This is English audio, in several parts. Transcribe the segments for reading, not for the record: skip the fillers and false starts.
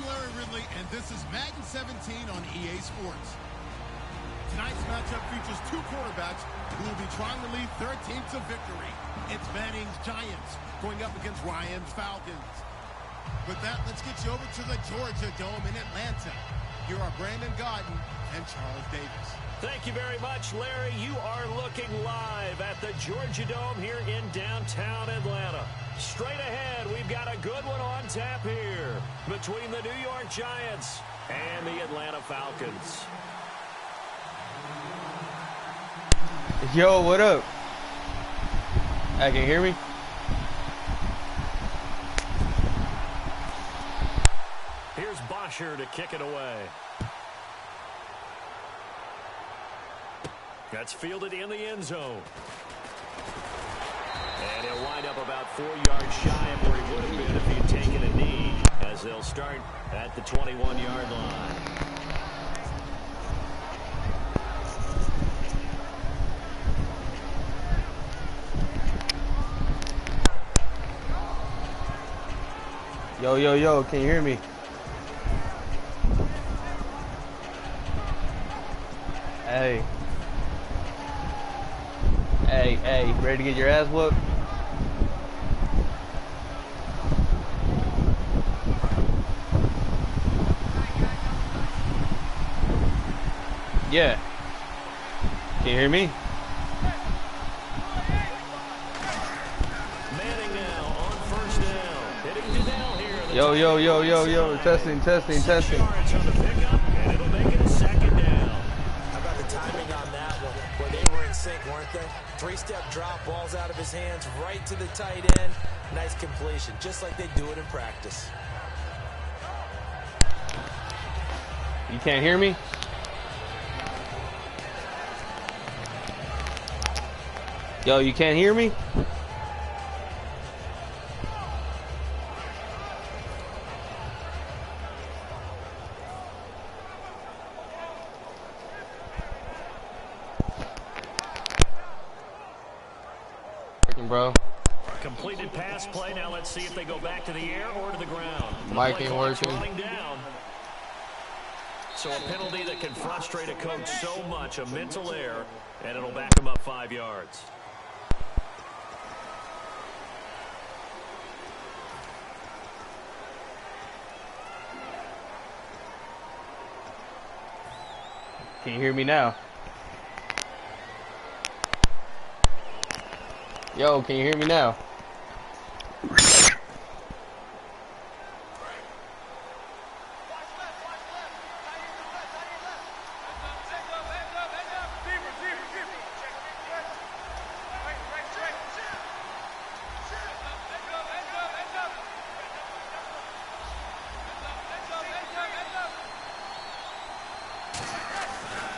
Larry Ridley, and this is Madden 17 on EA Sports. Tonight's matchup features two quarterbacks who will be trying to lead their team to victory. It's Manning's Giants going up against Ryan's Falcons. With that, let's get you over to the Georgia Dome in Atlanta. Here are Brandon Godden and Charles Davis. Thank you very much, Larry. You are looking live at the Georgia Dome here in downtown Atlanta. Straight ahead, we've got a good one on tap here between the New York Giants and the Atlanta Falcons. Yo, what up? Hey, can you hear me? Here's Bosher to kick it away. That's fielded in the end zone. And he'll wind up about 4 yards shy of where he would have been if he'd taken a knee, as they'll start at the 21-yard line. Yo, yo, yo, can you hear me? Hey. Hey, hey, ready to get your ass whooped? Yeah. Can you hear me? Manning now on first down. Hitting to down here. Yo, yo, yo, yo, yo, testing, testing, testing. 6 yards on the pickup, and it'll make it a second down. How about the timing on that one? Where they were in sync, weren't they? Three-step drop, balls out of his hands, right to the tight end. Nice completion, just like they do it in practice. You can't hear me? Yo, you can't hear me? Bro. Completed pass play. Now let's see if they go back to the air or to the ground. Mike ain't working. Running down. So a penalty that can frustrate a coach so much, a mental error, and it'll back him up 5 yards. Can you hear me now? Yo, can you hear me now?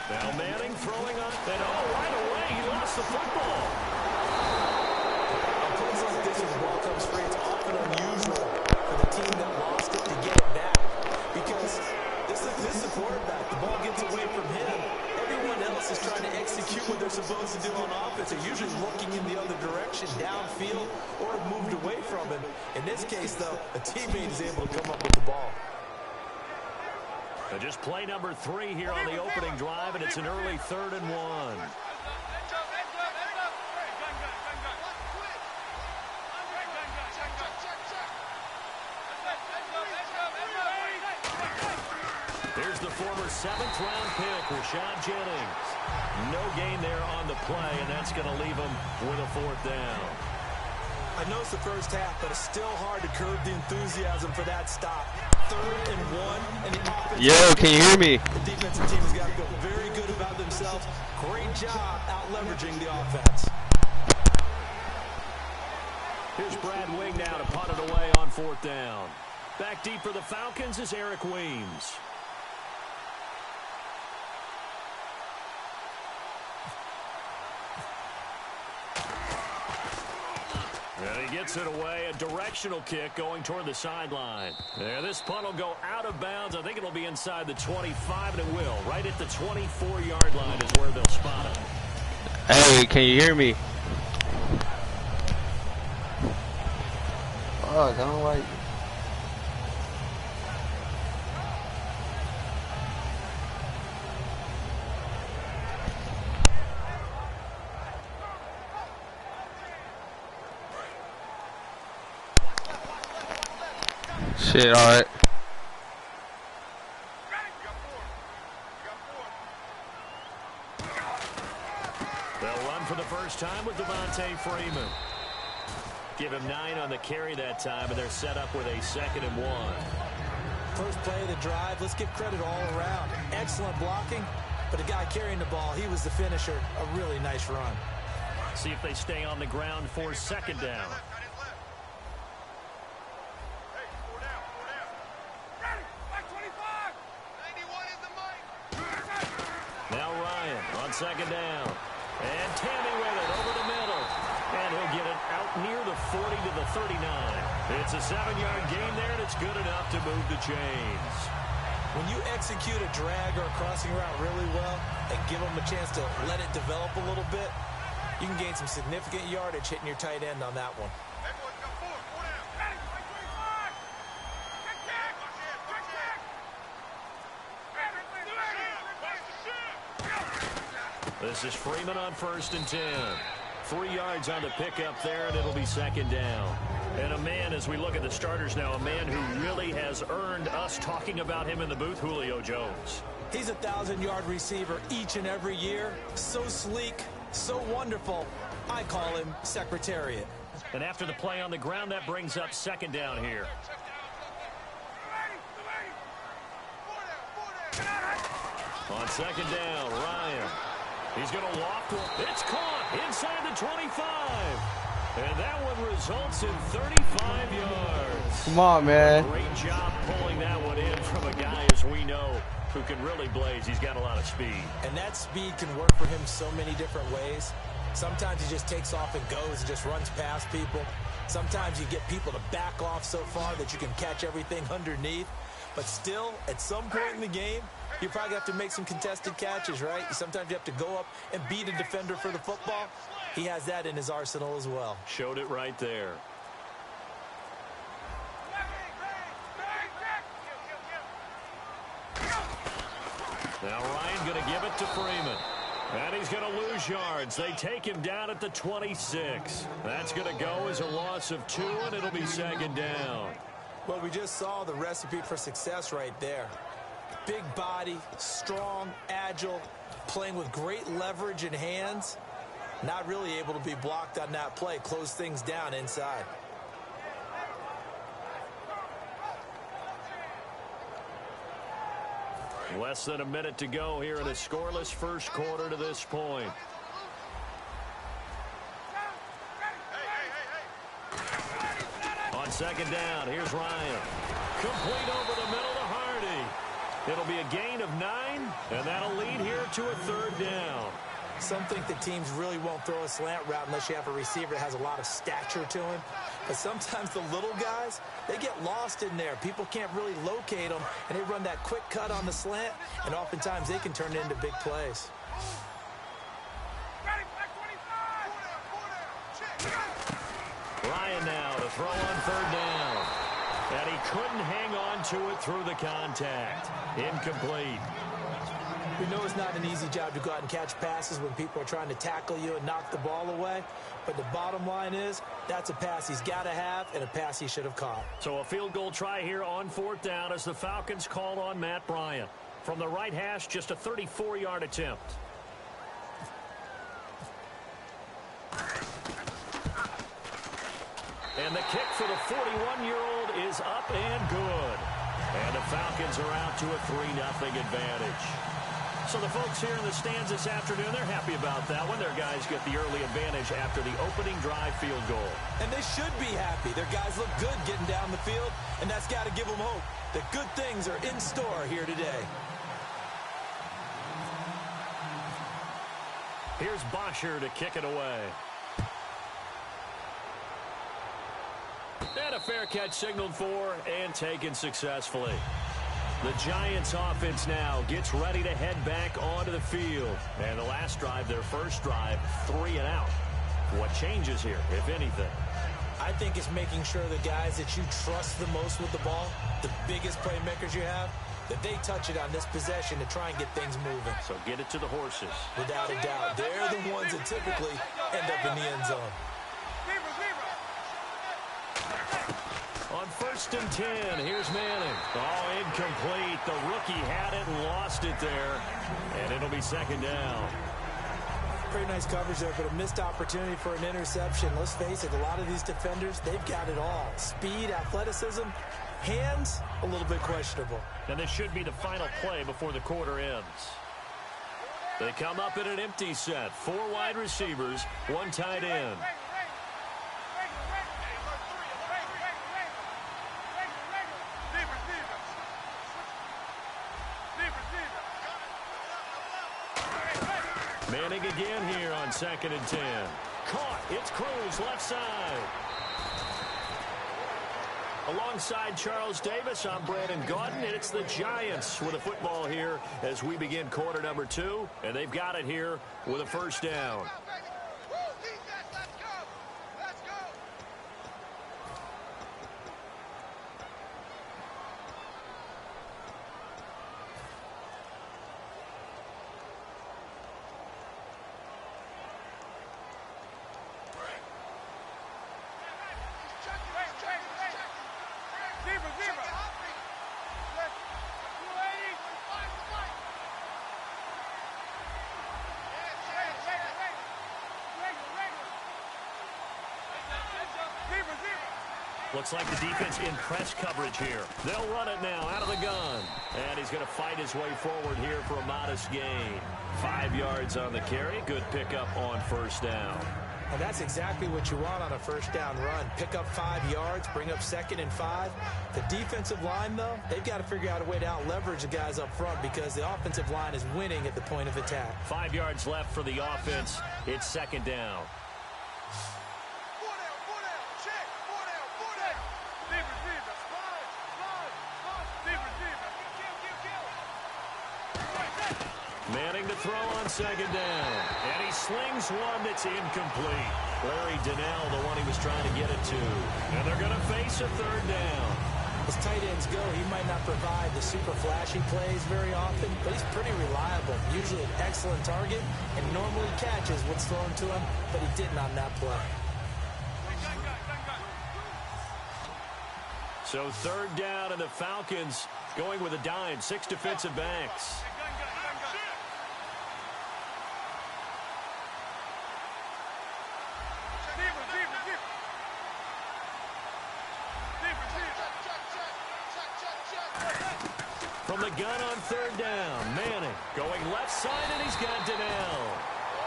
Now Manning throwing up, and right away he lost the football. Plays like this with the ball comes free, it's often unusual for the team that lost it to get it back. Because this is a quarterback. The ball gets away from him. Everyone else is trying to execute what they're supposed to do on offense. They're usually looking in the other direction, downfield, or moved away from him. In this case, though, a teammate is able to come up with the ball. Just play number 3 here on the opening drive, and it's an early 3rd and 1. Here's the former 7th-round pick, Rashad Jennings. No gain there on the play, and that's going to leave him with a 4th down. I know it's the first half, but it's still hard to curb the enthusiasm for that stop. 3rd and 1, and the offense. Yo, can you hear me? The defensive team has got to feel very good about themselves. Great job out leveraging the offense. Here's Brad Wing now to punt it away on 4th down. Back deep for the Falcons is Eric Weems. And he gets it away, a directional kick going toward the sideline. There, this punt will go out of bounds. I think it'll be inside the 25, and it will. Right at the 24-yard line is where they'll spot it. Hey, can you hear me? Fuck, I don't like... Shit, alright. They'll run for the first time with Devontae Freeman. Give him 9 on the carry that time, and they're set up with a 2nd and 1. First play of the drive, let's give credit all around. Excellent blocking, but the guy carrying the ball, he was the finisher. A really nice run. See if they stay on the ground for 2nd down. Now Ryan on 2nd down. And Tammy with it over the middle. And he'll get it out near the 40 to the 39. It's a 7-yard gain there, and it's good enough to move the chains. When you execute a drag or a crossing route really well and give them a chance to let it develop a little bit, you can gain some significant yardage hitting your tight end on that one. This is Freeman on 1st and 10. 3 yards on the pickup there, and it'll be 2nd down. And a man, as we look at the starters now, a man who really has earned us talking about him in the booth, Julio Jones. He's a 1,000-yard receiver each and every year. So sleek, so wonderful. I call him Secretariat. And after the play on the ground, that brings up 2nd down here. On 2nd down, Ryan. He's going to walk. It's caught inside the 25. And that one results in 35 yards. Come on, man. Great job pulling that one in from a guy, as we know, who can really blaze. He's got a lot of speed. And that speed can work for him so many different ways. Sometimes he just takes off and goes and just runs past people. Sometimes you get people to back off so far that you can catch everything underneath. But still, at some point in the game, you probably have to make some contested catches, right? Sometimes you have to go up and beat a defender for the football. He has that in his arsenal as well. Showed it right there. Now Ryan going to give it to Freeman. And he's going to lose yards. They take him down at the 26. That's going to go as a loss of 2, and it'll be 2nd down. Well, we just saw the recipe for success right there. Big body, strong, agile, playing with great leverage in hands. Not really able to be blocked on that play. Close things down inside. Less than a minute to go here in a scoreless first quarter to this point. On 2nd down, here's Ryan. Complete over the middle to Hardy. It'll be a gain of 9, and that'll lead here to a 3rd down. Some think that teams really won't throw a slant route unless you have a receiver that has a lot of stature to him. But sometimes the little guys, they get lost in there. People can't really locate them, and they run that quick cut on the slant, and oftentimes they can turn it into big plays. Ryan now to throw on 3rd down. And he couldn't hang on to it through the contact. Incomplete. We know it's not an easy job to go out and catch passes when people are trying to tackle you and knock the ball away. But the bottom line is, that's a pass he's got to have and a pass he should have caught. So a field goal try here on 4th down as the Falcons called on Matt Bryant. From the right hash, just a 34-yard attempt. And the kick for the 41-year-old is up and good. And the Falcons are out to a 3-0 advantage. So the folks here in the stands this afternoon, they're happy about that one. Their guys get the early advantage after the opening drive field goal. And they should be happy. Their guys look good getting down the field, and that's got to give them hope that good things are in store here today. Here's Bosher to kick it away. And a fair catch signaled for and taken successfully. The Giants offense now gets ready to head back onto the field. And the last drive, their first drive, 3 and out. What changes here, if anything? I think it's making sure the guys that you trust the most with the ball, the biggest playmakers you have, that they touch it on this possession to try and get things moving. So get it to the horses. Without a doubt. They're the ones that typically end up in the end zone. On 1st and 10, here's Manning. Oh, incomplete. The rookie had it and lost it there. And it'll be 2nd down. Pretty nice coverage there, but a missed opportunity for an interception. Let's face it, a lot of these defenders, they've got it all. Speed, athleticism, hands, a little bit questionable. And this should be the final play before the quarter ends. They come up in an empty set. 4 wide receivers, 1 tight end. Manning again here on 2nd and 10. Caught. It's Cruz, left side. Alongside Charles Davis, I'm Brandon Gaudin, and it's the Giants with a football here as we begin quarter number 2, and they've got it here with a 1st down. Looks like the defense in press coverage here. They'll run it now out of the gun. And he's going to fight his way forward here for a modest gain. 5 yards on the carry. Good pickup on 1st down. And that's exactly what you want on a 1st down run. Pick up 5 yards, bring up 2nd and 5. The defensive line, though, they've got to figure out a way to out-leverage the guys up front because the offensive line is winning at the point of attack. 5 yards left for the offense. It's 2nd down. Manning to throw on 2nd down. And he slings one that's incomplete. Larry Donnell, the one he was trying to get it to. And they're going to face a 3rd down. As tight ends go, he might not provide the super flashy plays very often, but he's pretty reliable. Usually an excellent target and normally catches what's thrown to him, but he didn't on that play. So 3rd down, and the Falcons going with a dime. 6 defensive backs. From the gun on 3rd down, Manning going left side, and he's got Donnell.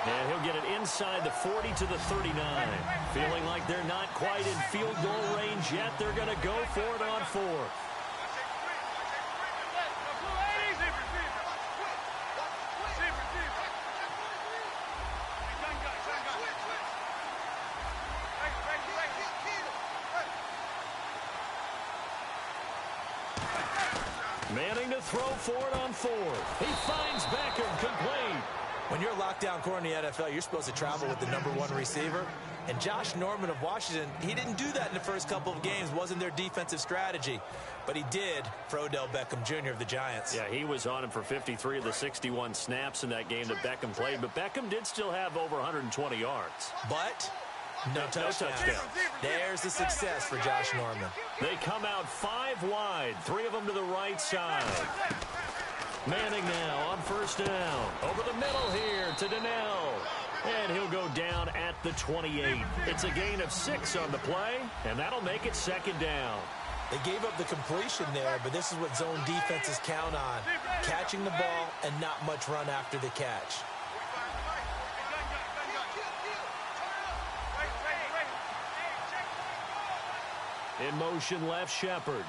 And he'll get it inside the 40 to the 39. Feeling like they're not quite in field goal range yet. They're going to go for it on 4th. Manning to throw for it on 4th. He finds Beckham, complete. When you're a lockdown corner in the NFL, you're supposed to travel with the #1 receiver. And Josh Norman of Washington, he didn't do that in the first couple of games. Wasn't their defensive strategy. But he did for Odell Beckham Jr. of the Giants. Yeah, he was on him for 53 of the 61 snaps in that game that Beckham played. But Beckham did still have over 120 yards. But no touchdowns. There's the success for Josh Norman. They come out 5 wide, 3 of them to the right side. Manning now on 1st down. Over the middle here to Donnell. And he'll go down at the 28. It's a gain of 6 on the play, and that'll make it 2nd down. They gave up the completion there, but this is what zone defenses count on. Catching the ball and not much run after the catch. In motion left, Shepard.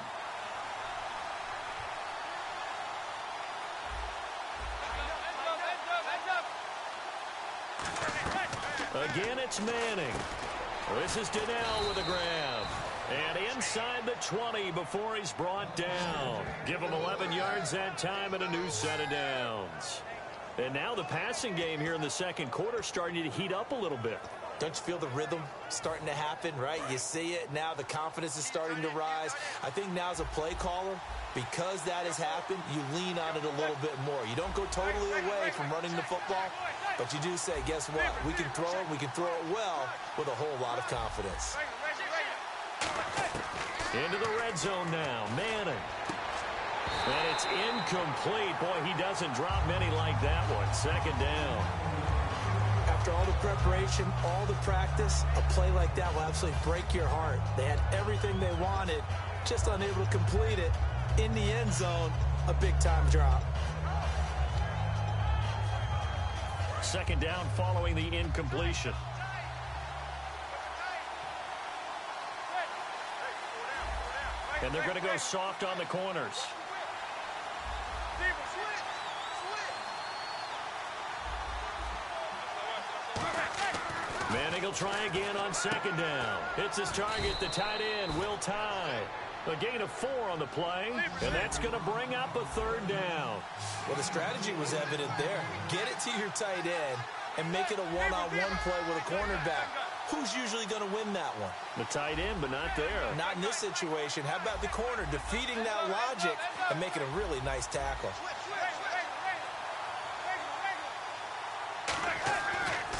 Again, it's Manning. This is Donnell with a grab. And inside the 20 before he's brought down. Give him 11 yards that time and a new set of downs. And now the passing game here in the 2nd quarter starting to heat up a little bit. Don't you feel the rhythm starting to happen, right? You see it. Now the confidence is starting to rise. I think now as a play caller, because that has happened, you lean on it a little bit more. You don't go totally away from running the football, but you do say, guess what? We can throw it. We can throw it well with a whole lot of confidence. Into the red zone now. Manning. And it's incomplete. Boy, he doesn't drop many like that one. Second down. After all the preparation, all the practice, a play like that will absolutely break your heart. They had everything they wanted, just unable to complete it. In the end zone, a big-time drop. Second down following the incompletion. And they're going to go soft on the corners. Manning will try again on second down. Hits his target, the tight end, Will Tye. A gain of 4 on the play, and that's going to bring up a third down. Well, the strategy was evident there. Get it to your tight end and make it a one-on-one play with a cornerback. Who's usually going to win that one? The tight end, but not there. Not in this situation. How about the corner defeating that logic and making a really nice tackle?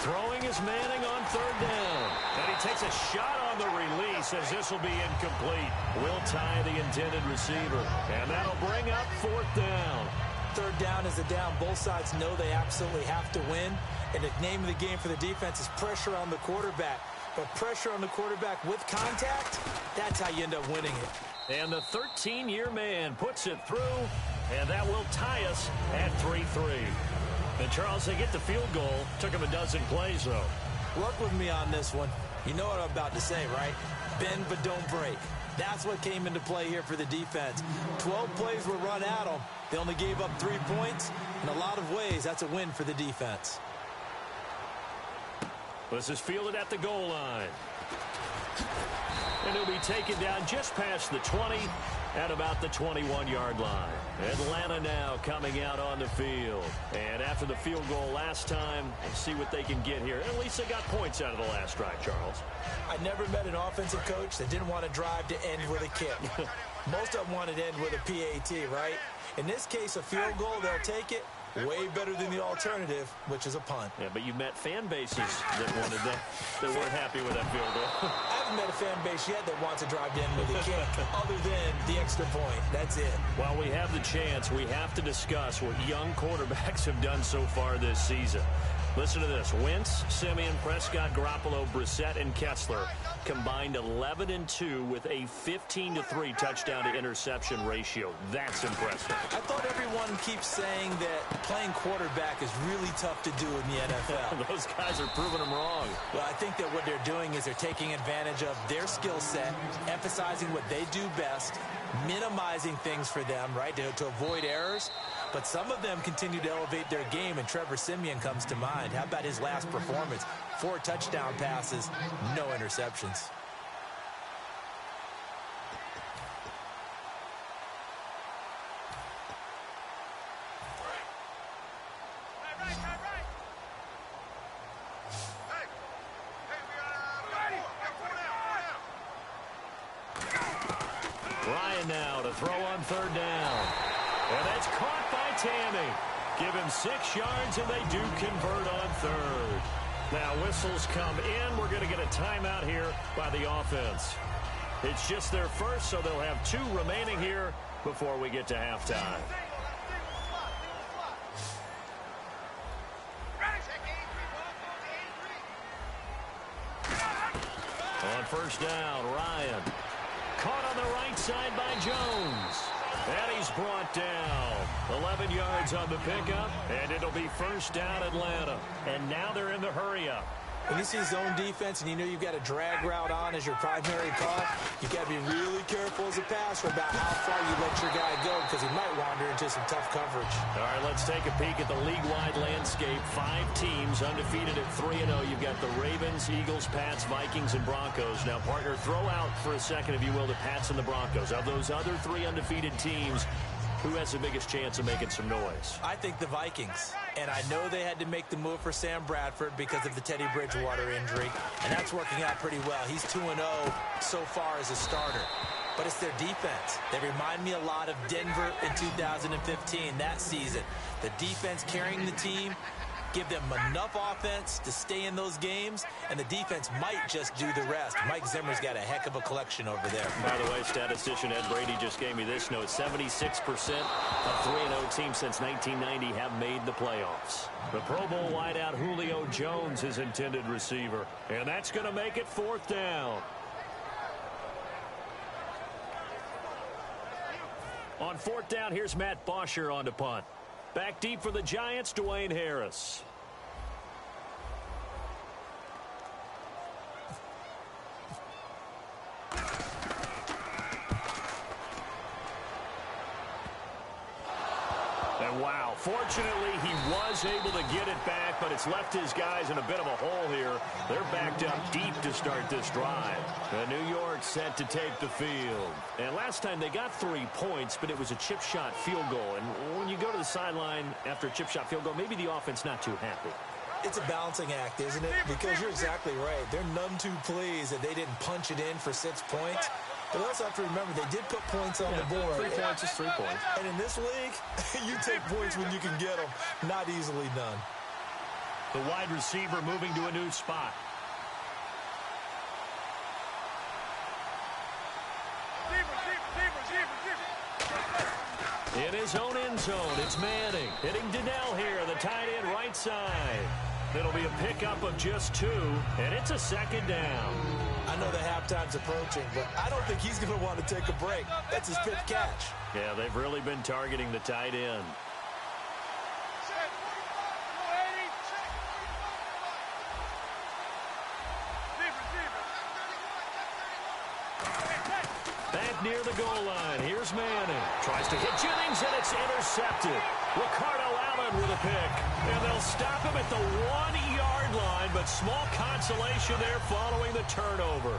Throwing is Manning on third down. And he takes a shot on the release as this will be incomplete. Will Tye, the intended receiver. And that'll bring up fourth down. Third down is a down. Both sides know they absolutely have to win. And the name of the game for the defense is pressure on the quarterback. But pressure on the quarterback with contact, that's how you end up winning it. And the 13-year man puts it through. And that will tie us at 3-3. And Charles, they get the field goal. Took him a dozen plays, though. Work with me on this one. You know what I'm about to say, right? Bend but don't break. That's what came into play here for the defense. 12 plays were run at them. They only gave up 3 points. In a lot of ways, that's a win for the defense. This is fielded at the goal line. And he'll be taken down just past the 20 at about the 21-yard line. Atlanta now coming out on the field. And after the field goal last time, we'll see what they can get here. At least they got points out of the last drive, Charles. I never met an offensive coach that didn't want to drive to end with a kick. Most of them wanted to end with a PAT, right? In this case, a field goal, they'll take it. Way better than the alternative, which is a punt. Yeah, but you met fan bases that wanted that, that weren't happy with that field goal. I haven't met a fan base yet that wants to drive in with a kick, other than the extra point. That's it. While we have the chance, we have to discuss what young quarterbacks have done so far this season. Listen to this. Wentz, Simeon, Prescott, Garoppolo, Brissett, and Kessler combined 11-2 with a 15-3 touchdown-to-interception ratio. That's impressive. I thought everyone keeps saying that playing quarterback is really tough to do in the NFL. Those guys are proving them wrong. Well, I think that what they're doing is they're taking advantage of their skill set, emphasizing what they do best, minimizing things for them, right, to avoid errors. But some of them continue to elevate their game, and Trevor Siemian comes to mind. How about his last performance? 4 touchdown passes, no interceptions. Ryan now to throw on third down. And that's caught by Tammy. Give him 6 yards, and they do convert on third. Now whistles come in. We're going to get a timeout here by the offense. It's just their first, so they'll have 2 remaining here before we get to halftime. On first down, Ryan. Caught on the right side by Jones. And he's brought down. 11 yards on the pickup, and it'll be first down Atlanta. And now they're in the hurry-up. When you see zone defense and you know you've got a drag route on as your primary call, you've got to be really careful as a passer about how far you let your guy go because he might wander into some tough coverage. All right, let's take a peek at the league-wide landscape. 5 teams undefeated at 3-0. You've got the Ravens, Eagles, Pats, Vikings, and Broncos. Now, partner, throw out for a second, if you will, the Pats and the Broncos. Of those other 3 undefeated teams, who has the biggest chance of making some noise? I think the Vikings. And I know they had to make the move for Sam Bradford because of the Teddy Bridgewater injury. And that's working out pretty well. He's 2-0 so far as a starter. But it's their defense. They remind me a lot of Denver in 2015, that season. The defense carrying the team. give them enough offense to stay in those games, and the defense might just do the rest. Mike Zimmer's got a heck of a collection over there. By the way, statistician Ed Brady just gave me this note. 76% of 3-0 teams since 1990 have made the playoffs. The Pro Bowl wideout Julio Jones is intended receiver, and that's going to make it 4th down. On 4th down, here's Matt Bosher on to punt. Back deep for the Giants, Dwayne Harris. And wow, fortunately he was able to get it back, but it's left his guys in a bit of a hole here. They're backed up deep to start this drive. The New York set to take the field. And last time they got 3 points, but it was a chip shot field goal. And when you go to the sideline after a chip shot field goal, maybe the offense not too happy. It's a balancing act, isn't it? Because you're exactly right. They're none too pleased that they didn't punch it in for 6 points. But we also have to remember they did put points on the board. 3 points is 3 points. And in this league, you take points when you can get them. Not easily done. The wide receiver moving to a new spot. In his own end zone, it's Manning. Hitting Donnell here, the tight end right side. It'll be a pickup of just 2, and it's a 2nd down. I know the halftime's approaching, but I don't think he's going to want to take a break. That's his 5th catch. Yeah, they've really been targeting the tight end. Back near the goal line, here's Manning. Tries to hit Jennings, and it's intercepted. Ricardo Allen with a pick. And they'll stop him at the 1-yard line, but small consolation there following the turnover.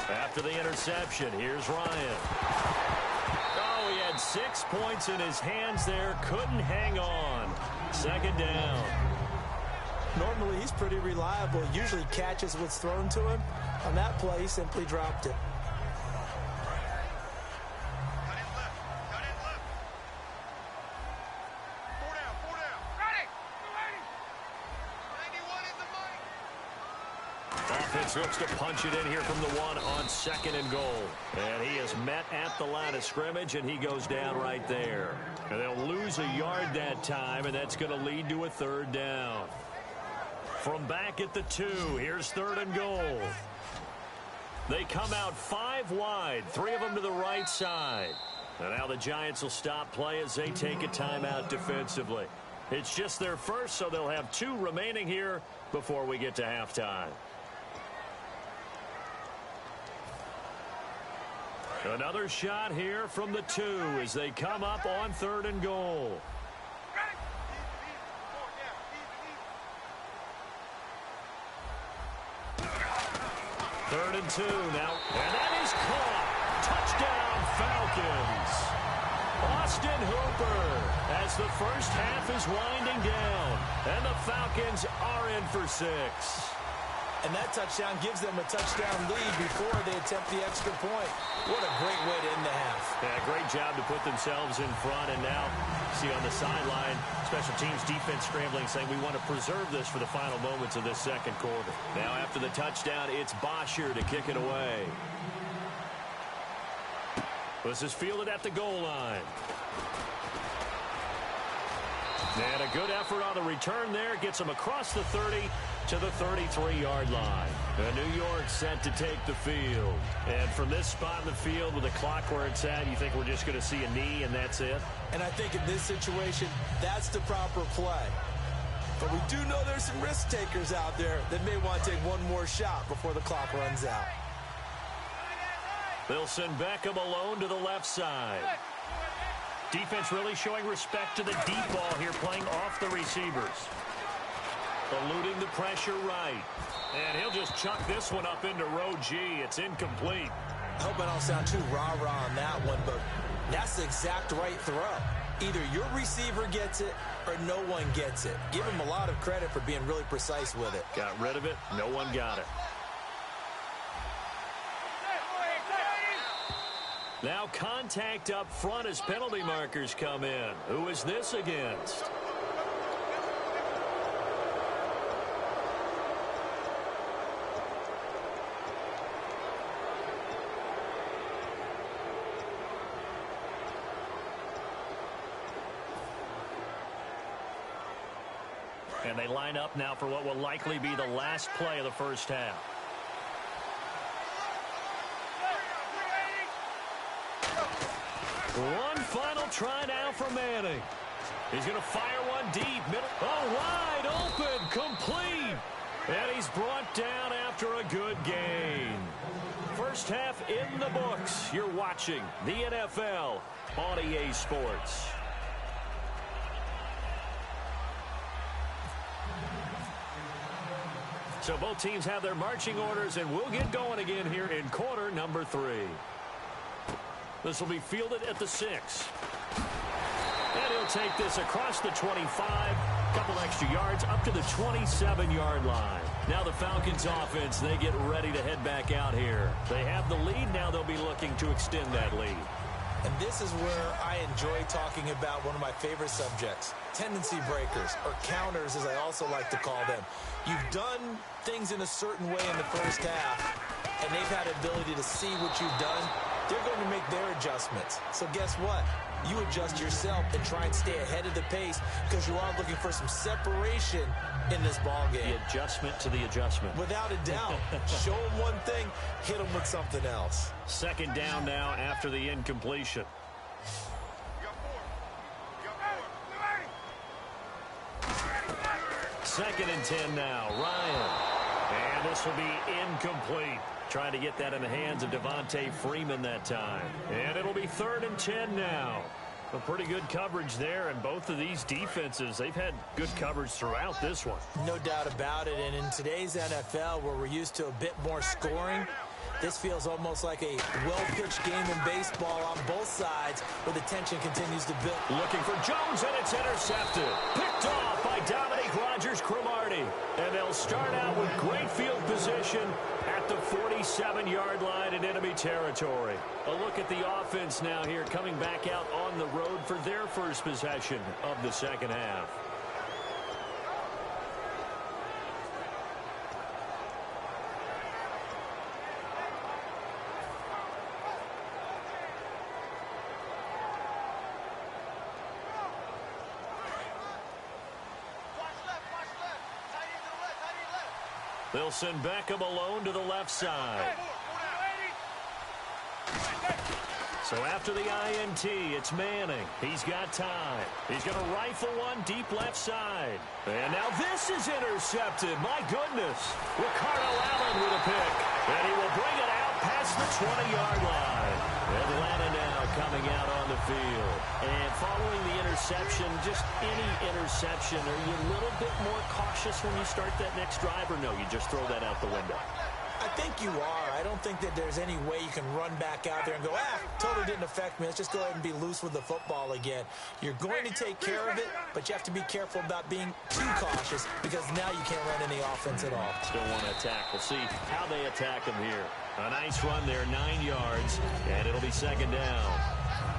After the interception, here's Ryan. Oh, he had 6 points in his hands there. Couldn't hang on. 2nd down. Normally, he's pretty reliable. Usually catches what's thrown to him. On that play, he simply dropped it. Offense looks to punch it in here from the 1 on 2nd and goal. And he is met at the line of scrimmage, and he goes down right there. And they'll lose a yard that time, and that's going to lead to a 3rd down. From back at the 2, here's 3rd and goal. They come out 5 wide, 3 of them to the right side. And now the Giants will stop play as they take a timeout defensively. It's just their first, so they'll have 2 remaining here before we get to halftime. Another shot here from the 2 as they come up on 3rd and goal. Third and 2 now, and that is caught. Touchdown, Falcons. Austin Hooper as the first half is winding down, and the Falcons are in for 6. And that touchdown gives them a touchdown lead before they attempt the extra point. What a great way to end the half. Yeah, great job to put themselves in front. And now, see on the sideline, special teams defense scrambling, saying we want to preserve this for the final moments of this 2nd quarter. Now, after the touchdown, it's Bosher to kick it away. This is fielded at the goal line. And a good effort on the return there. Gets him across the 30 to the 33-yard line. And New York set to take the field. And from this spot in the field with the clock where it's at, you think we're just going to see a knee and that's it? And I think in this situation, that's the proper play. But we do know there's some risk takers out there that may want to take one more shot before the clock runs out. They'll send Beckham alone to the left side. Defense really showing respect to the deep ball here, playing off the receivers. Eluding the pressure right. And he'll just chuck this one up into row G. It's incomplete. I hope I don't sound too rah-rah on that one, but that's the exact right throw. Either your receiver gets it or no one gets it. Give him a lot of credit for being really precise with it. Got rid of it. No one got it. Now contact up front as penalty markers come in. Who is this against? And they line up now for what will likely be the last play of the first half. One final try now for Manning. He's going to fire one deep. Middle. Oh, wide open. Complete. And he's brought down after a good gain. First half in the books. You're watching the NFL on EA Sports. So both teams have their marching orders, and we'll get going again here in quarter number 3. This will be fielded at the 6. And he'll take this across the 25, couple extra yards up to the 27-yard line. Now the Falcons offense, they get ready to head back out here. They have the lead. Now they'll be looking to extend that lead. And this is where I enjoy talking about one of my favorite subjects, tendency breakers, or counters as I also like to call them. You've done things in a certain way in the first half, and they've had the ability to see what you've done. They're going to make their adjustments. So guess what? You adjust yourself and try and stay ahead of the pace because you are looking for some separation in this ball game. The adjustment to the adjustment. Without a doubt. Show them one thing, hit them with something else. Second down now after the incompletion. Second and 10 now. Ryan. And this will be incomplete. Trying to get that in the hands of Devontae Freeman that time. And it'll be third and 10 now. A pretty good coverage there, and both of these defenses, they've had good coverage throughout this one. No doubt about it, and in today's NFL, where we're used to a bit more scoring, this feels almost like a well-pitched game in baseball on both sides, where the tension continues to build. Looking for Jones, and it's intercepted. Picked off by Dominique Rodgers-Cromartie. And they'll start out with great field position at the 47-yard line in enemy territory. A look at the offense now here, coming back out on the road for their first possession of the second half. They'll send Beckham alone to the left side. So after the INT, it's Manning. He's got time. He's going to rifle one deep left side. And now this is intercepted. My goodness. Ricardo Allen with a pick. And he will bring it out past the 20-yard line. Atlanta now coming out on the field. And following the interception, just any interception, are you a little bit more cautious when you start that next drive, or no, you just throw that out the window? I think you are. I don't think that there's any way you can run back out there and go, totally didn't affect me. Let's just go ahead and be loose with the football again. You're going to take care of it, but you have to be careful about being too cautious because now you can't run any offense at all. Still want to attack. We'll see how they attack him here. A nice run there, 9 yards, and it'll be second down.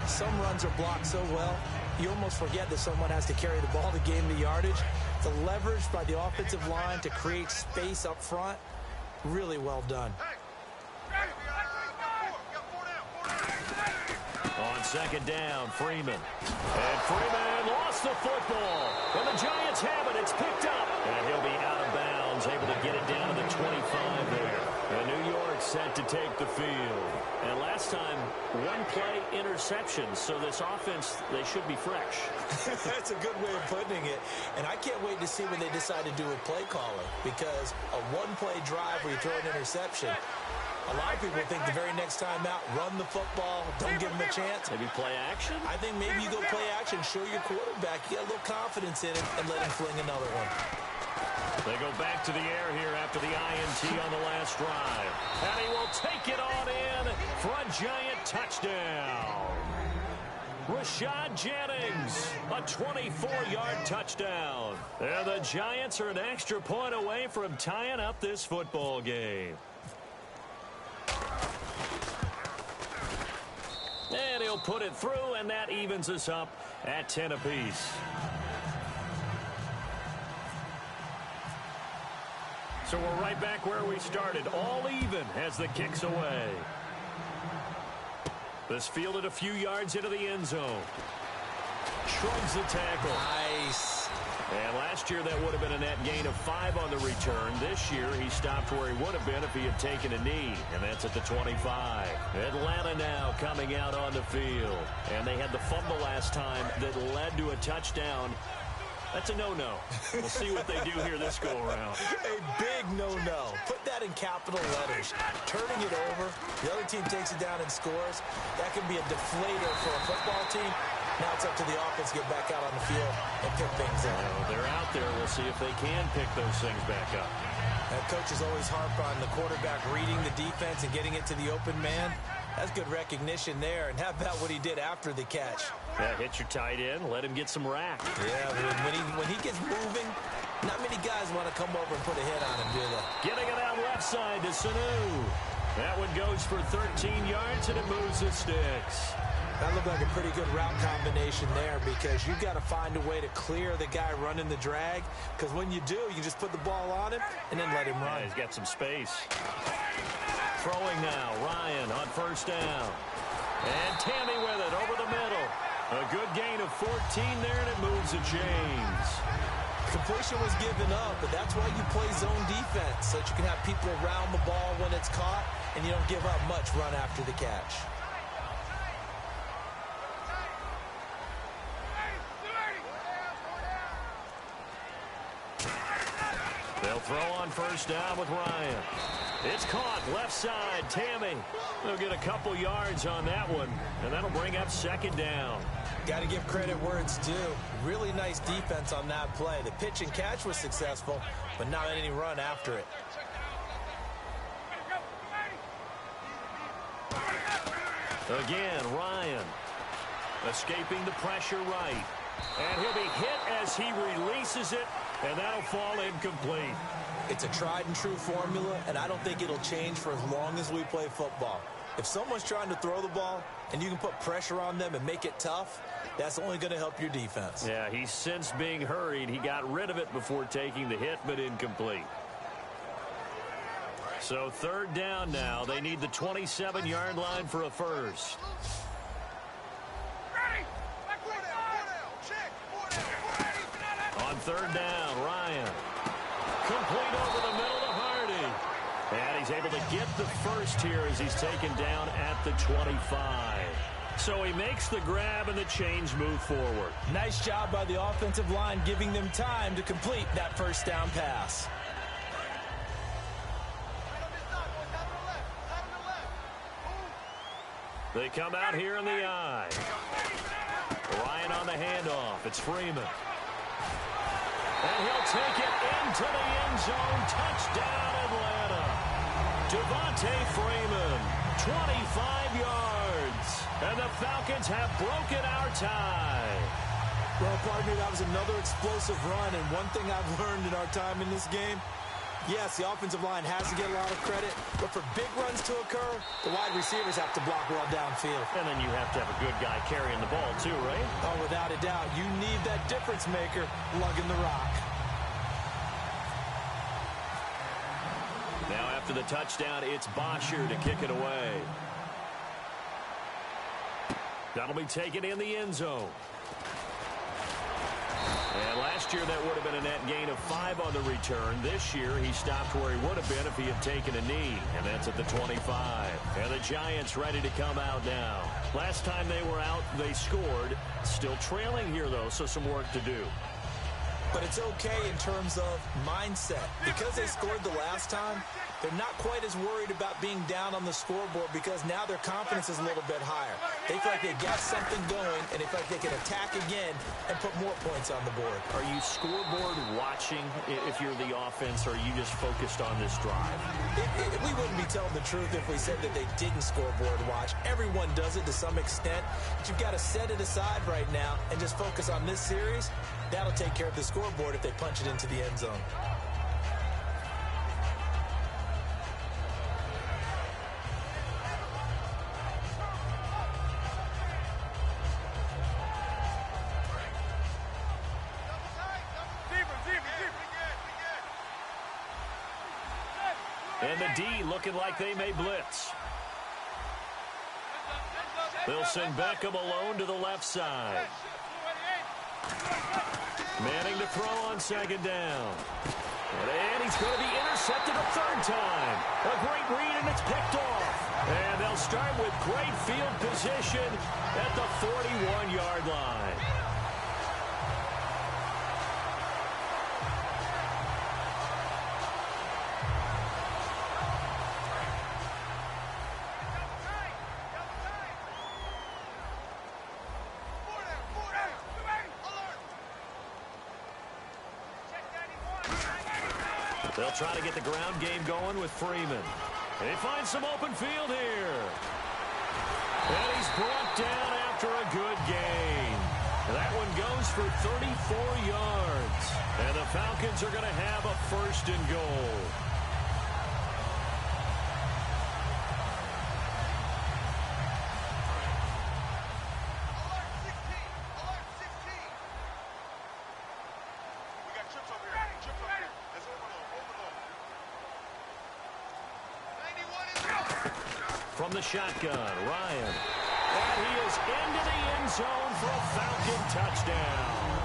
Some runs are blocked so well, you almost forget that someone has to carry the ball to gain the yardage. The leverage by the offensive line to create space up front, really well done. On second down, Freeman. And Freeman lost the football. And the Giants have it. It's picked up. And he'll be out of bounds, able to get it down to the 25 there. And New York set to take the field. And last time, one play interception. So this offense, they should be fresh. That's a good way of putting it. And I can't wait to see what they decide to do with play calling. Because a one-play drive where you throw an interception, a lot of people think the very next time out, run the football, don't give them a chance. Maybe play action? I think maybe you go play action, show your quarterback, you get a little confidence in him, and let him fling another one. They go back to the air here after the INT on the last drive. And he will take it on in for a Giant touchdown. Rashad Jennings, a 24-yard touchdown. And the Giants are an extra point away from tying up this football game. He'll put it through, and that evens us up at 10 apiece. So we're right back where we started, all even as the kick's away. This fielded a few yards into the end zone. Shrugs the tackle. Nice. And last year that would have been a net gain of 5 on the return. This year he stopped where he would have been if he had taken a knee, and that's at the 25. Atlanta now coming out on the field. And they had the fumble last time that led to a touchdown. That's a no-no. We'll see what they do here this go-around. A big no-no. Put that in capital letters. Turning it over, the other team takes it down and scores. That can be a deflator for a football team. Now it's up to the offense to get back out on the field and pick things up. They're out there. We'll see if they can pick those things back up. That coach is always harp on the quarterback reading the defense and getting it to the open man. That's good recognition there. And how about what he did after the catch? Yeah, hit your tight end, let him get some rack. Yeah, when he gets moving, not many guys want to come over and put a hit on him, do they? Getting it out left side to Sanu. That one goes for 13 yards, and it moves the sticks. That looked like a pretty good route combination there because you've got to find a way to clear the guy running the drag, because when you do, you just put the ball on him and then let him run. Yeah, he's got some space. Throwing now, Ryan on first down. And Tammy with it over the middle. A good gain of 14 there, and it moves the chains. Completion was given up, but that's why you play zone defense, so that you can have people around the ball when it's caught, and you don't give up much run after the catch. They'll throw on first down with Ryan. It's caught left side. Tammy. They'll get a couple yards on that one, and that'll bring up second down. Got to give credit where it's due. Really nice defense on that play. The pitch and catch was successful, but not any run after it. Again, Ryan escaping the pressure right. And he'll be hit as he releases it, and that'll fall incomplete. It's a tried-and-true formula, and I don't think it'll change for as long as we play football. If someone's trying to throw the ball and you can put pressure on them and make it tough, that's only going to help your defense. Yeah, he's since being hurried. He got rid of it before taking the hit, but incomplete. So third down now. They need the 27-yard line for a first. On third down, Ryan. Complete over the middle to Hardy. And he's able to get the first here as he's taken down at the 25. So he makes the grab and the chains move forward. Nice job by the offensive line giving them time to complete that first down pass. They come out here in the eye. Ryan on the handoff. It's Freeman. And he'll take it into the end zone. Touchdown, Atlanta. Devontae Freeman, 25 yards. And the Falcons have broken our tie. Well, partner, that was another explosive run. And one thing I've learned in our time in this game, yes, the offensive line has to get a lot of credit, but for big runs to occur, the wide receivers have to block well downfield. And then you have to have a good guy carrying the ball too, right? Oh, without a doubt. You need that difference maker lugging the rock. Now after the touchdown, it's Bosher to kick it away. That'll be taken in the end zone. And last year, that would have been a net gain of 5 on the return. This year, he stopped where he would have been if he had taken a knee, and that's at the 25. And the Giants ready to come out now. Last time they were out, they scored. Still trailing here, though, so some work to do. But it's okay in terms of mindset. Because they scored the last time, they're not quite as worried about being down on the scoreboard because now their confidence is a little bit higher. They feel like they got something going, and they feel like they can attack again and put more points on the board. Are you scoreboard watching if you're the offense, or are you just focused on this drive? We wouldn't be telling the truth if we said that they didn't scoreboard watch. Everyone does it to some extent. But you've got to set it aside right now and just focus on this series. That'll take care of the scoreboard if they punch it into the end zone. And the D looking like they may blitz. They'll send Beckham alone to the left side. Manning to throw on second down. And he's going to be intercepted a third time. A great read, and it's picked off. And they'll start with great field position at the 41-yard line. They'll try to get the ground game going with Freeman. And he finds some open field here. And he's brought down after a good gain. That one goes for 34 yards. And the Falcons are going to have a first and goal. From the shotgun, Ryan. And he is into the end zone for a Falcon touchdown.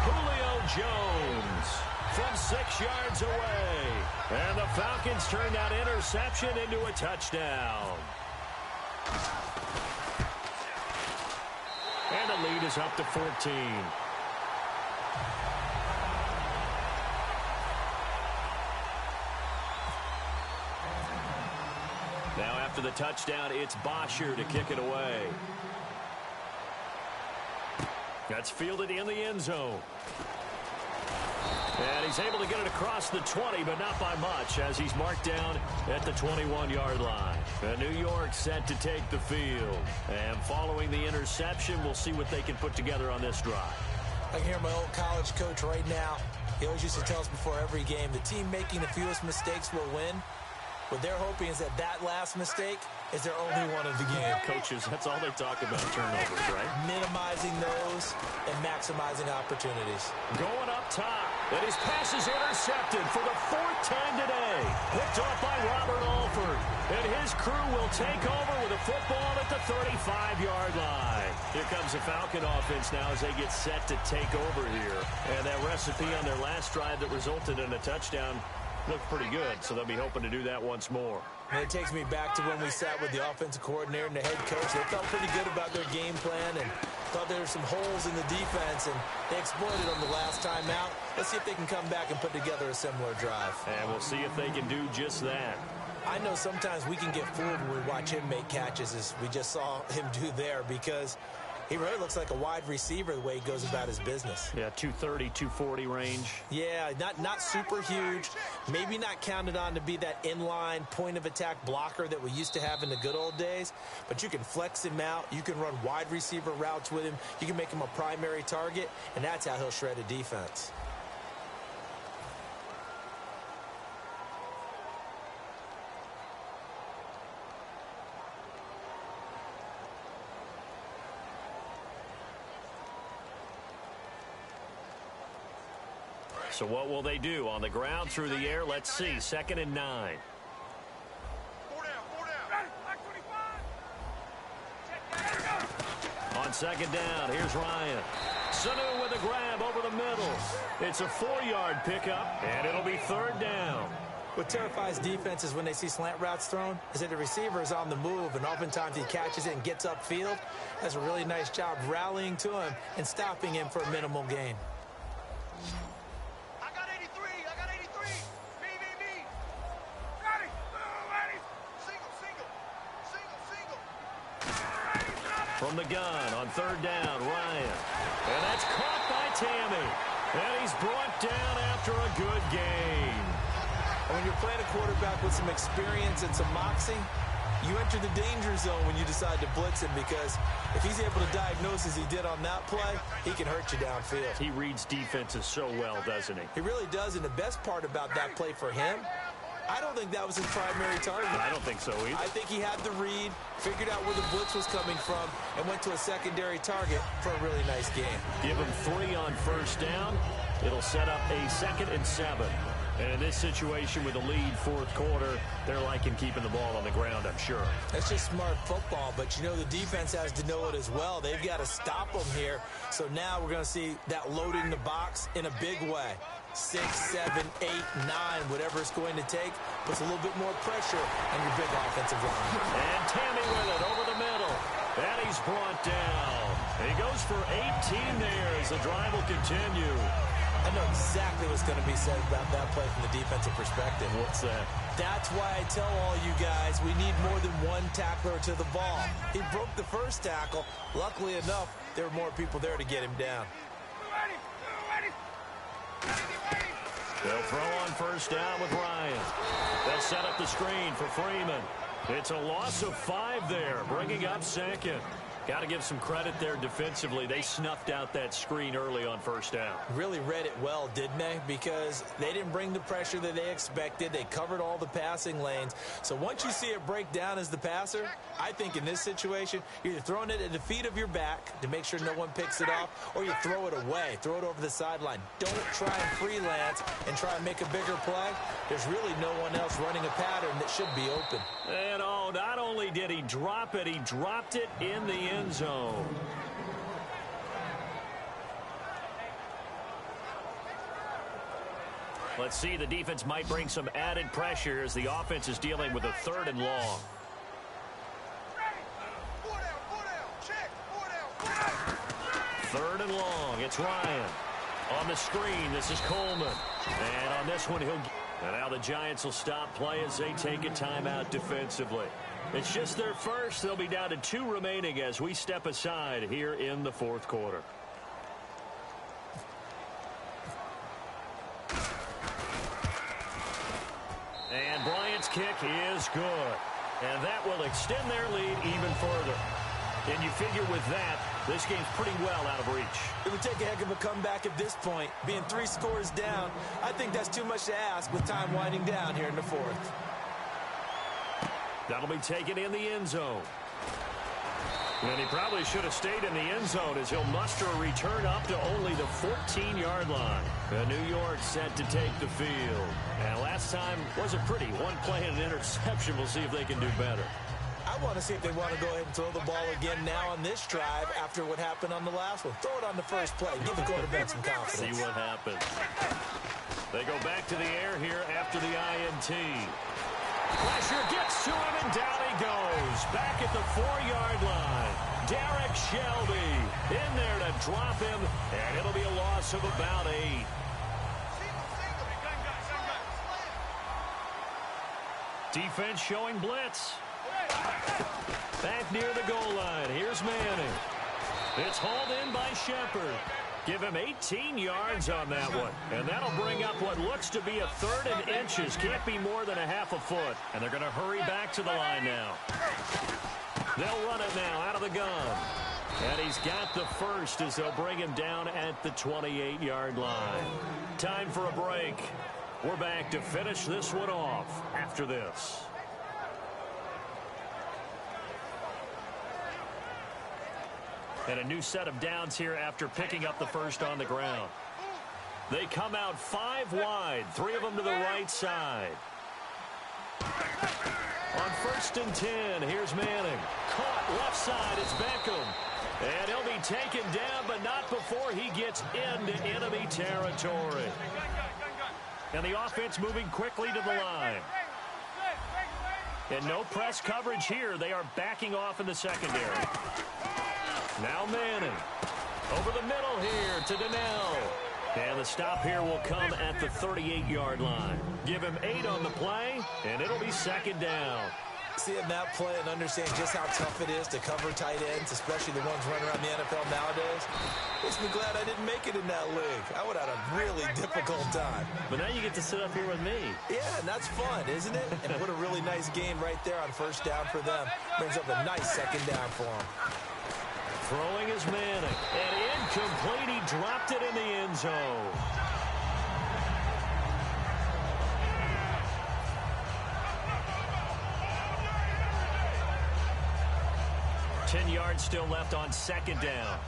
Julio Jones from 6 yards away. And the Falcons turn that interception into a touchdown. And the lead is up to 14. Now after the touchdown, it's Bosher to kick it away. That's fielded in the end zone. And he's able to get it across the 20, but not by much, as he's marked down at the 21-yard line. And New York set to take the field. And following the interception, we'll see what they can put together on this drive. I can hear my old college coach right now. He always used to tell us before every game, the team making the fewest mistakes will win. What they're hoping is that last mistake is their only one of the game. Coaches, that's all they talk about, turnovers, right? Minimizing those and maximizing opportunities. Going up top, and his pass is intercepted for the 4th time today. Picked off by Robert Alford. And his crew will take over with a football at the 35-yard line. Here comes the Falcon offense now as they get set to take over here. And that recipe on their last drive that resulted in a touchdown looked pretty good, so they'll be hoping to do that once more. And it takes me back to when we sat with the offensive coordinator and the head coach. They felt pretty good about their game plan and thought there were some holes in the defense, and they exploited them the last time out. Let's see if they can come back and put together a similar drive. And we'll see if they can do just that. I know sometimes we can get fooled when we watch him make catches, as we just saw him do there, because he really looks like a wide receiver the way he goes about his business. Yeah, 230, 240 range. Yeah, not super huge. Maybe not counted on to be that inline point-of-attack blocker that we used to have in the good old days. But you can flex him out. You can run wide receiver routes with him. You can make him a primary target, and that's how he'll shred a defense. So what will they do? On the ground, through the air, let's see. 2nd and 9. On 2nd down, here's Ryan. Sanu with a grab over the middle. It's a 4-yard pickup, and it'll be 3rd down. What terrifies defenses when they see slant routes thrown is that the receiver is on the move, and oftentimes he catches it and gets upfield. Does a really nice job rallying to him and stopping him for a minimal gain. From the gun on 3rd down, Ryan. And that's caught by Tammy. And he's brought down after a good gain. And when you're playing a quarterback with some experience and some moxie, you enter the danger zone when you decide to blitz him, because if he's able to diagnose as he did on that play, he can hurt you downfield. He reads defenses so well, doesn't he? He really does, and the best part about that play for him, I don't think that was his primary target. I don't think so either. I think he had the read, figured out where the blitz was coming from, and went to a secondary target for a really nice game. Give him 3 on 1st down. It'll set up a 2nd and 7. And in this situation with a lead fourth quarter, they're liking keeping the ball on the ground, I'm sure. That's just smart football, but you know the defense has to know it as well. They've got to stop them here. So now we're going to see that loading the box in a big way. 6, 7, 8, 9, whatever it's going to take, puts a little bit more pressure on your big offensive line. And Tammy with it over the middle. And he's brought down. He goes for 18 there as the drive will continue. I know exactly what's going to be said about that play from the defensive perspective. What's that? That's why I tell all you guys we need more than one tackler to the ball. He broke the first tackle. Luckily enough, there were more people there to get him down. They'll throw on first down with Ryan. They'll set up the screen for Freeman. It's a loss of 5 there, bringing up second. Got to give some credit there defensively. They snuffed out that screen early on first down. Really read it well, didn't they? Because they didn't bring the pressure that they expected. They covered all the passing lanes. So once you see it break down as the passer, I think in this situation, you're either throwing it at the feet of your back to make sure no one picks it off, or you throw it away, throw it over the sideline. Don't try and freelance and try and make a bigger play. There's really no one else running a pattern that should be open. And oh, not only did he drop it, he dropped it in the end zone. Let's see, the defense might bring some added pressure as the offense is dealing with a 3rd and long. Third and long. It's Ryan. On the screen, this is Coleman. And on this one, and now the Giants will stop play as they take a timeout defensively. It's just their first. They'll be down to 2 remaining as we step aside here in the fourth quarter. And Bryant's kick is good. And that will extend their lead even further. And you figure with that, this game's pretty well out of reach. It would take a heck of a comeback at this point. Being 3 scores down, I think that's too much to ask with time winding down here in the fourth. That'll be taken in the end zone. And he probably should have stayed in the end zone as he'll muster a return up to only the 14-yard line. And New York set to take the field. And last time was a pretty one play and an interception. We'll see if they can do better. I want to see if they want to go ahead and throw the ball again now on this drive after what happened on the last one. Throw it on the first play. Give the quarterback some confidence. See what happens. They go back to the air here after the INT. Pressure gets to him, and down he goes. Back at the 4-yard line. Derek Shelby in there to drop him, and it'll be a loss of about 8. Defense showing blitz. Back near the goal line. Here's Manning. It's hauled in by Shepard. Give him 18 yards on that one. And that'll bring up what looks to be a 3rd and inches. Can't be more than a half a foot. And they're going to hurry back to the line now. They'll run it now out of the gun. And he's got the first as they'll bring him down at the 28-yard line. Time for a break. We're back to finish this one off after this. And a new set of downs here after picking up the first on the ground. They come out 5 wide, 3 of them to the right side. On 1st and 10, here's Manning. Caught left side, it's Beckham. And he'll be taken down, but not before he gets into enemy territory. And the offense moving quickly to the line. And no press coverage here. They are backing off in the secondary. Now Manning. Over the middle here to Donnell. And the stop here will come at the 38-yard line. Give him 8 on the play, and it'll be 2nd down. Seeing that play and understand just how tough it is to cover tight ends, especially the ones running around the NFL nowadays, makes me glad I didn't make it in that league. I would have had a really difficult time. But now you get to sit up here with me. Yeah, and that's fun, isn't it? And what a really nice game right there on first down for them. Brings up a nice 2nd down for them. Throwing is Manning. And incomplete. He dropped it in the end zone. Ten yards still left on 2nd down.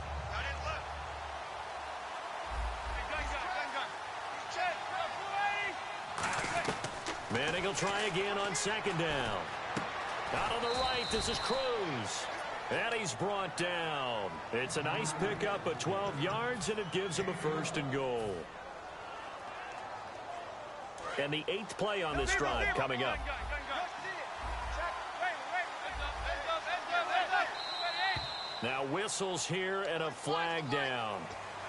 Manning will try again on second down. Out on the right, this is Cruz. And he's brought down. It's a nice pickup of 12 yards, and it gives him a 1st and goal. And the 8th play on this drive coming up. Now whistles here and a flag down.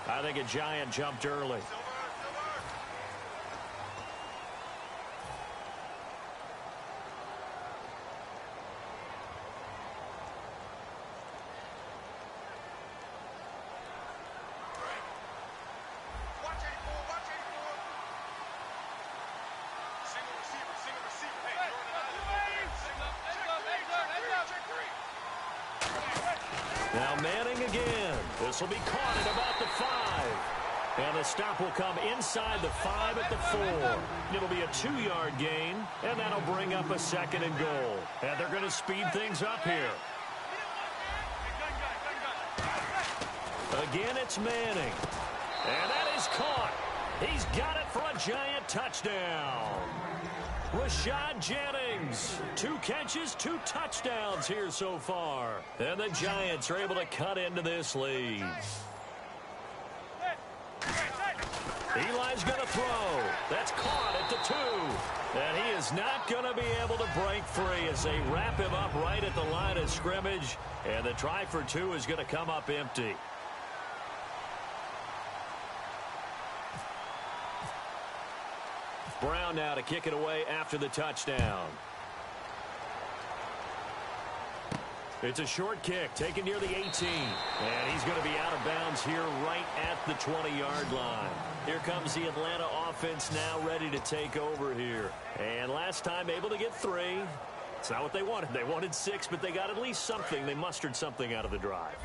I think a Giant jumped early. Now Manning again. This will be caught at about the 5. And the stop will come inside the 5 at the 4. It'll be a 2-yard gain, and that'll bring up a 2nd and goal. And they're going to speed things up here. Again, it's Manning. And that is caught. He's got it for a Giant touchdown. Rashad Jennings, 2 catches, 2 touchdowns here so far. And the Giants are able to cut into this lead. Eli's going to throw. That's caught at the 2. And he is not going to be able to break free as they wrap him up right at the line of scrimmage. And the try for 2 is going to come up empty. Brown now to kick it away after the touchdown. It's a short kick taken near the 18. And he's going to be out of bounds here right at the 20-yard line. Here comes the Atlanta offense now ready to take over here. And last time able to get 3. It's not what they wanted. They wanted 6, but they got at least something. They mustered something out of the drive.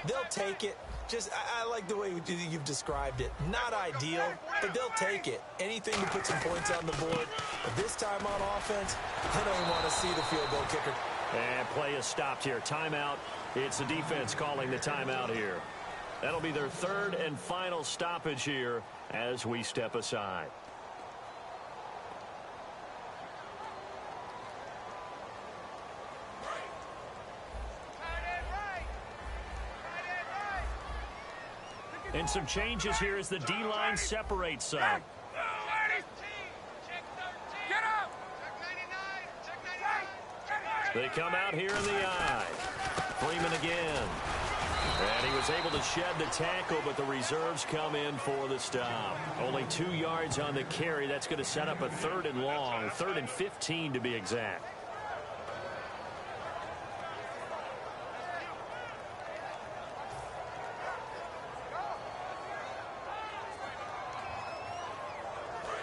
They'll take it. I like the way you've described it. Not ideal, but they'll take it. Anything to put some points on the board. But this time on offense, I don't even want to see the field goal kicker. And play is stopped here. Timeout. It's the defense calling the timeout here. That'll be their 3rd and final stoppage here as we step aside. And some changes here as the D-line separates some. They come out here in the I. Freeman again. And he was able to shed the tackle, but the reserves come in for the stop. Only 2 yards on the carry. That's going to set up a 3rd and long, 3rd and 15 to be exact.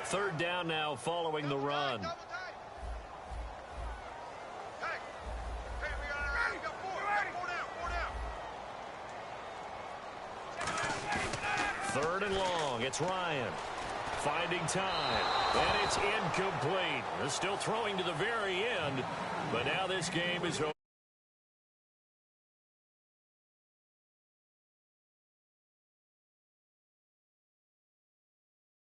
Third down now following the run. Third and long. It's Ryan. Finding time. And it's incomplete. They're still throwing to the very end. But now this game is over.